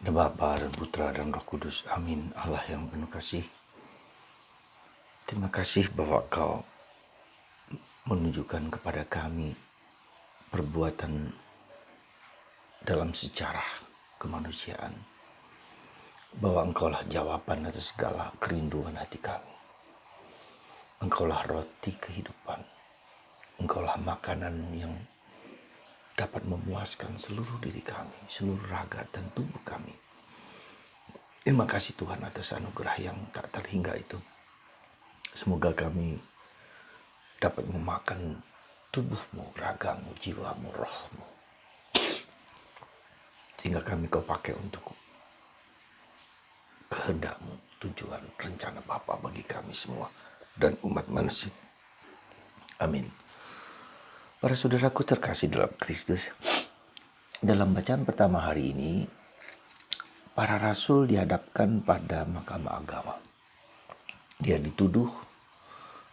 Ya Bapa dan Putra dan Roh Kudus. Amin. Allah yang penuh kasih. Terima kasih bahwa Kau menunjukkan kepada kami perbuatan dalam sejarah kemanusiaan. Bahwa Engkaulah jawaban atas segala kerinduan hati kami. Engkaulah roti kehidupan. Engkaulah makanan yang dapat memuaskan seluruh diri kami, seluruh raga dan tubuh kami. Terima kasih Tuhan atas anugerah yang tak terhingga itu. Semoga kami dapat memakan tubuhmu, ragamu, jiwamu, rohmu. Sehingga kami Kau pakai untuk kehendakmu, tujuan, rencana Bapa bagi kami semua dan umat manusia. Amin. Para saudaraku terkasih dalam Kristus, dalam bacaan pertama hari ini, para rasul dihadapkan pada mahkamah agama. Dia dituduh,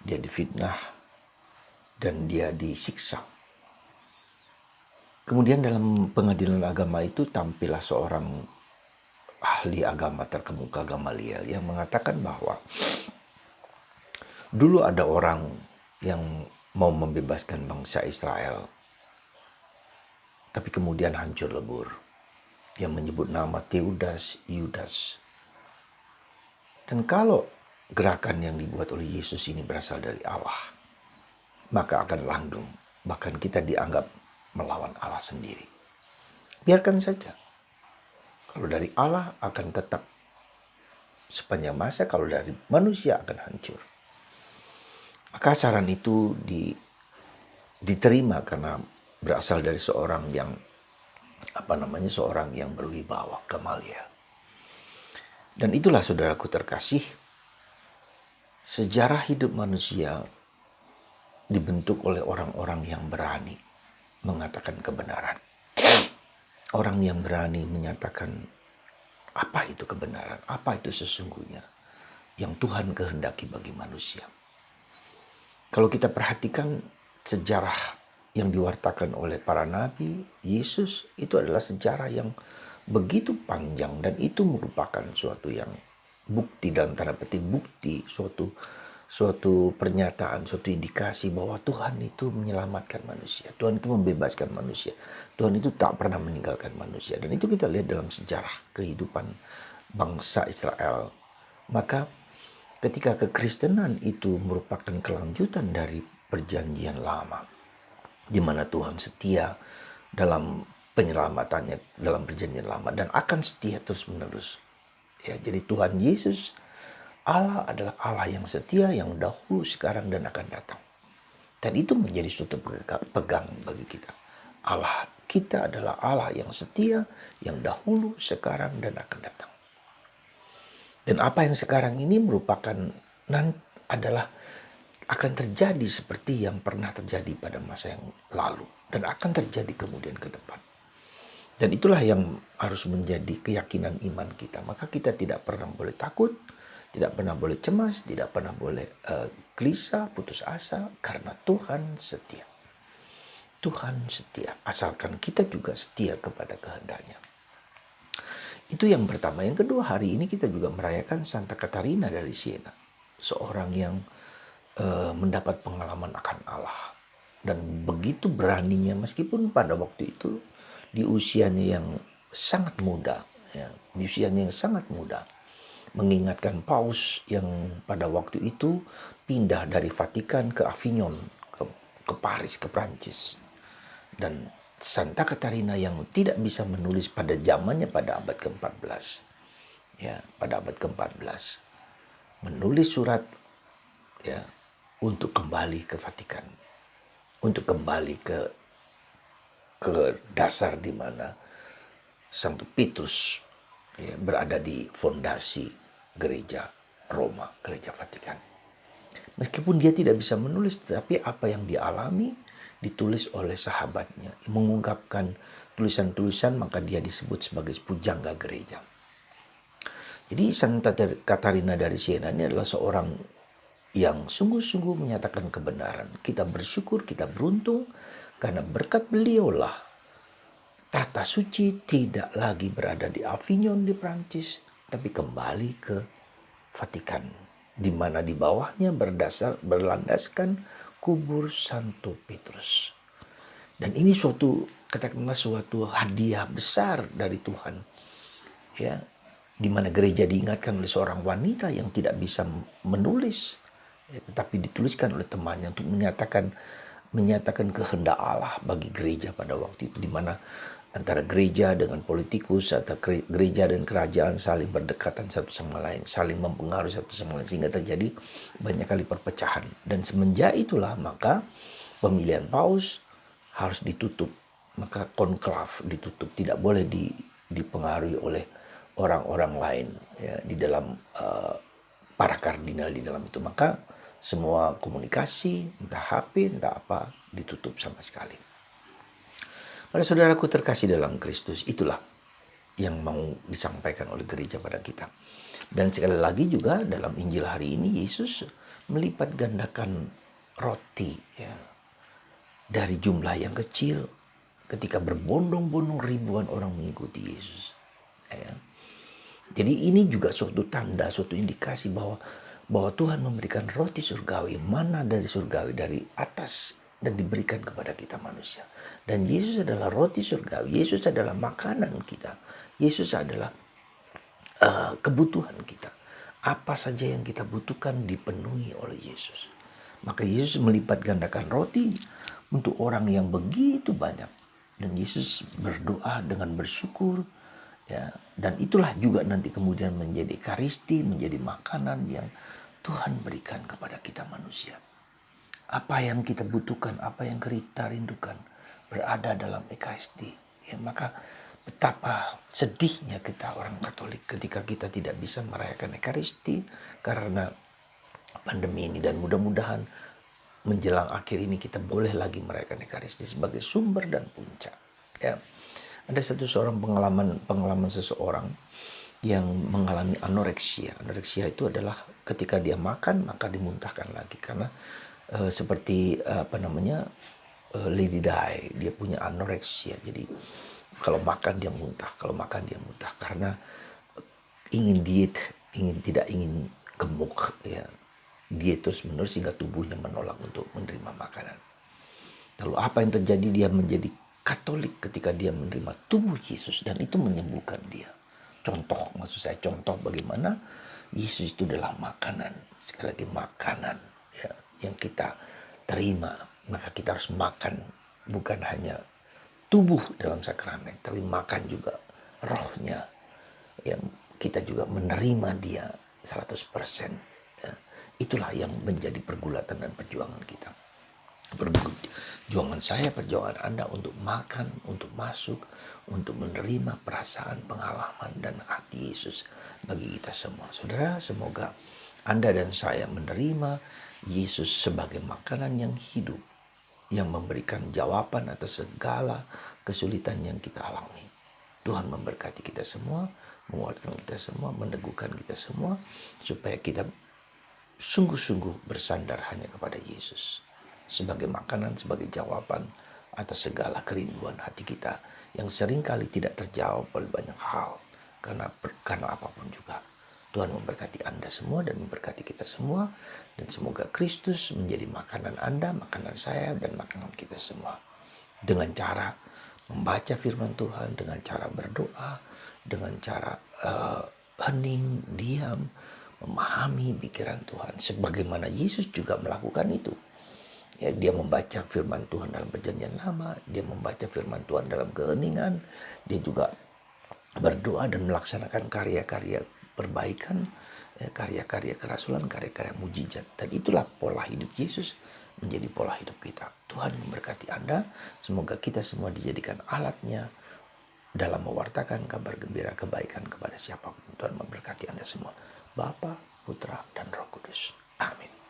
dia difitnah, dan dia disiksa. Kemudian dalam pengadilan agama itu tampillah seorang ahli agama terkemuka, Gamaliel, yang mengatakan bahwa dulu ada orang yang mau membebaskan bangsa Israel, tapi kemudian hancur lebur. Yang menyebut nama Teudas Yudas. Dan kalau gerakan yang dibuat oleh Yesus ini berasal dari Allah, maka akan langgeng. Bahkan kita dianggap melawan Allah sendiri. Biarkan saja. Kalau dari Allah akan tetap sepanjang masa, kalau dari manusia akan hancur. Maka saran itu diterima karena berasal dari seorang yang seorang yang berwibawa, Gamaliel. Dan itulah saudaraku terkasih, sejarah hidup manusia dibentuk oleh orang-orang yang berani mengatakan kebenaran. Orang yang berani menyatakan apa itu kebenaran, apa itu sesungguhnya yang Tuhan kehendaki bagi manusia. Kalau kita perhatikan sejarah yang diwartakan oleh para nabi, Yesus, itu adalah sejarah yang begitu panjang, dan itu merupakan suatu yang bukti, dalam tanda petik bukti, suatu pernyataan, suatu indikasi bahwa Tuhan itu menyelamatkan manusia. Tuhan itu membebaskan manusia. Tuhan itu tak pernah meninggalkan manusia. Dan itu kita lihat dalam sejarah kehidupan bangsa Israel. Maka ketika kekristenan itu merupakan kelanjutan dari perjanjian lama, di mana Tuhan setia dalam penyelamatannya dalam perjanjian lama dan akan setia terus-menerus. Ya, jadi Tuhan Yesus, Allah adalah Allah yang setia, yang dahulu, sekarang, dan akan datang. Dan itu menjadi suatu pegang bagi kita. Allah kita adalah Allah yang setia, yang dahulu, sekarang, dan akan datang. Dan apa yang sekarang ini merupakan adalah akan terjadi seperti yang pernah terjadi pada masa yang lalu. Dan akan terjadi kemudian ke depan. Dan itulah yang harus menjadi keyakinan iman kita. Maka kita tidak pernah boleh takut, tidak pernah boleh cemas, tidak pernah boleh gelisah, putus asa, karena Tuhan setia. Tuhan setia, asalkan kita juga setia kepada kehendaknya. Itu yang pertama. Yang kedua, hari ini kita juga merayakan Santa Katarina dari Siena. Seorang yang mendapat pengalaman akan Allah. Dan begitu beraninya, meskipun pada waktu itu di usianya yang sangat muda, mengingatkan Paus yang pada waktu itu pindah dari Vatikan ke Avignon, ke Paris, ke Prancis. Dan Santa Katarina yang tidak bisa menulis pada zamannya, pada abad ke-14. Ya, pada abad ke-14. Menulis surat untuk kembali ke Vatikan. Untuk kembali ke dasar di mana Santo Petrus berada di fondasi gereja Roma, gereja Vatikan. Meskipun dia tidak bisa menulis, tetapi apa yang dialami ditulis oleh sahabatnya, mengungkapkan tulisan-tulisan, maka dia disebut sebagai pujangga gereja. Jadi Santa Katarina dari Siena ini adalah seorang yang sungguh-sungguh menyatakan kebenaran. Kita bersyukur, kita beruntung, karena berkat beliaulah tata suci tidak lagi berada di Avignon di Prancis, tapi kembali ke Vatikan, di mana di bawahnya berlandaskan kubur Santo Petrus. Dan ini katakanlah suatu hadiah besar dari Tuhan, ya, di mana gereja diingatkan oleh seorang wanita yang tidak bisa menulis, ya, tetapi dituliskan oleh temannya untuk menyatakan kehendak Allah bagi gereja pada waktu itu, di mana antara gereja dengan politikus atau gereja dan kerajaan saling berdekatan satu sama lain, saling mempengaruhi satu sama lain, sehingga terjadi banyak kali perpecahan. Dan semenjak itulah maka pemilihan paus harus ditutup, maka konklav ditutup, tidak boleh dipengaruhi oleh orang-orang lain, ya, di dalam para kardinal di dalam itu. Maka semua komunikasi, entah HP, entah apa, ditutup sama sekali. Pada saudaraku terkasih dalam Kristus, itulah yang mau disampaikan oleh gereja pada kita. Dan sekali lagi juga dalam Injil hari ini Yesus melipat gandakan roti, ya, dari jumlah yang kecil ketika berbondong-bondong ribuan orang mengikuti Yesus. Ya. Jadi ini juga suatu tanda, suatu indikasi bahwa Tuhan memberikan roti surgawi, mana dari surgawi, dari atas, dan diberikan kepada kita manusia. Dan Yesus adalah roti surgawi, Yesus adalah makanan kita, Yesus adalah kebutuhan kita. Apa saja yang kita butuhkan dipenuhi oleh Yesus. Maka Yesus melipat gandakan roti untuk orang yang begitu banyak. Dan Yesus berdoa dengan bersyukur. Ya, dan itulah juga nanti kemudian menjadi ekaristi, menjadi makanan yang Tuhan berikan kepada kita manusia. Apa yang kita butuhkan, apa yang kita rindukan berada dalam ekaristi. Ya, maka betapa sedihnya kita orang Katolik ketika kita tidak bisa merayakan ekaristi karena pandemi ini. Dan mudah-mudahan menjelang akhir ini kita boleh lagi merayakan ekaristi sebagai sumber dan puncak. Ya. Ada seorang pengalaman seseorang yang mengalami anoreksia. Anoreksia itu adalah ketika dia makan maka dimuntahkan lagi, karena seperti Lady Di, dia punya anoreksia. Jadi kalau makan dia muntah, karena ingin diet, tidak ingin gemuk, ya. Diet terus menerus sehingga tubuhnya menolak untuk menerima makanan. Lalu apa yang terjadi? Dia menjadi Katolik ketika dia menerima tubuh Yesus, dan itu menyembuhkan dia. Contoh bagaimana Yesus itu adalah makanan. Sekali lagi makanan, ya, yang kita terima. Maka kita harus makan bukan hanya tubuh dalam sakramen, tapi makan juga rohnya, yang kita juga menerima dia 100%. Ya. Itulah yang menjadi pergulatan dan perjuangan kita. Perjuangan saya, perjuangan Anda untuk makan, untuk masuk, untuk menerima perasaan, pengalaman, dan hati Yesus bagi kita semua. Saudara, semoga Anda dan saya menerima Yesus sebagai makanan yang hidup, yang memberikan jawaban atas segala kesulitan yang kita alami. Tuhan memberkati kita semua, menguatkan kita semua, meneguhkan kita semua, supaya kita sungguh-sungguh bersandar hanya kepada Yesus sebagai makanan, sebagai jawaban atas segala kerinduan hati kita yang seringkali tidak terjawab oleh banyak hal, karena apapun juga. Tuhan memberkati Anda semua dan memberkati kita semua, dan semoga Kristus menjadi makanan Anda, makanan saya, dan makanan kita semua, dengan cara membaca firman Tuhan, dengan cara berdoa, dengan cara hening, diam, memahami pikiran Tuhan, sebagaimana Yesus juga melakukan itu. Ya, dia membaca firman Tuhan dalam perjanjian lama, dia membaca firman Tuhan dalam keheningan, dia juga berdoa dan melaksanakan karya-karya perbaikan, karya-karya kerasulan, karya-karya mujizat. Dan itulah pola hidup Yesus menjadi pola hidup kita. Tuhan memberkati Anda, semoga kita semua dijadikan alatnya dalam mewartakan kabar gembira kebaikan kepada siapapun. Tuhan memberkati Anda semua, Bapa, Putra, dan Roh Kudus. Amin.